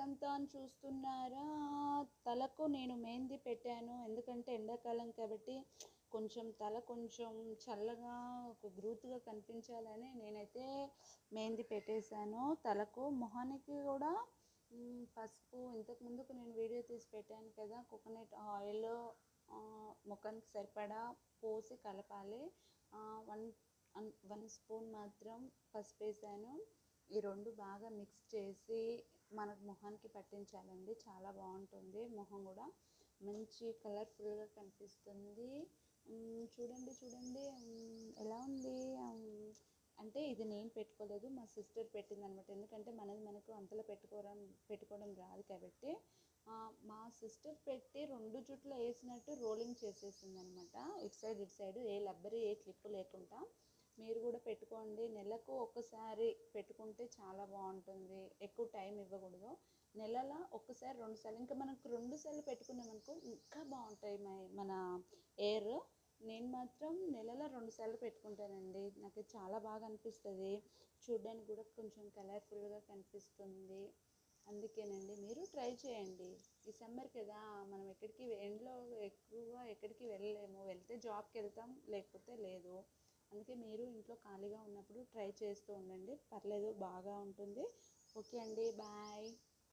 ఏంటంతా అని చూస్తున్నారా? తలకు నేను మెహందీ పెట్టాను. ఎందుకంటే ఎండాకాలం కాబట్టి కొంచెం తల కొంచెం చల్లగా ఒక గ్రూత్‌గా కనిపించాలని నేనైతే మెహందీ పెట్టేశాను తలకు. మొహానికి కూడా పసుపు ఇంతకు ముందుకు నేను వీడియో తీసి పెట్టాను కదా! కోకోనట్ ఆయిల్ ముఖానికి సరిపడా పోసి కలపాలి. 1 స్పూన్ మాత్రం పసుపేసాను. ఈ 2 బాగా మిక్స్ చేసి మనకు మొహానికి పట్టించాలండి. చాలా బాగుంటుంది. మొహం కూడా మంచి కలర్ఫుల్గా కనిపిస్తుంది. చూడండి చూడండి ఎలా ఉంది. అంటే ఇది నేను పెట్టుకోలేదు, మా సిస్టర్ పెట్టిందనమాట. ఎందుకంటే మనది మనకు అంతలో పెట్టుకోవడం రాదు కాబట్టి మా సిస్టర్ పెట్టి 2 జుట్లు వేసినట్టు రోలింగ్ చేసేసింది అనమాట. ఇటు సైడ్ ఏ లబ్బరి ఏ క్లిప్పు లేకుండా. మీరు కూడా పెట్టుకోండి. నెలకు ఒకసారి పెట్టుకుంటే చాలా బాగుంటుంది. ఎక్కువ టైం ఇవ్వకూడదు. నెలలో ఒక్కసారి 2 సార్లు, ఇంకా మనకు 2 సార్లు పెట్టుకున్నాం అనుకో ఇంకా బాగుంటాయి మన హెయిర్. నేను మాత్రం నెలలో 2 సార్లు పెట్టుకుంటానండి. నాకు చాలా బాగా అనిపిస్తుంది. చూడడానికి కూడా కొంచెం కలర్ఫుల్గా కనిపిస్తుంది. అందుకేనండి మీరు ట్రై చేయండి. ఈ సమ్మర్ కదా, మనం ఎండ్లో ఎక్కువగా ఎక్కడికి వెళ్ళలేము. వెళ్తే జాబ్కి వెళ్తాం, లేకపోతే లేదు. అందుకే మీరు ఇంట్లో ఖాళీగా ఉన్నప్పుడు ట్రై చేస్తూ ఉండండి. పర్లేదు, బాగా ఉంటుంది. ఓకే అండి, బాయ్.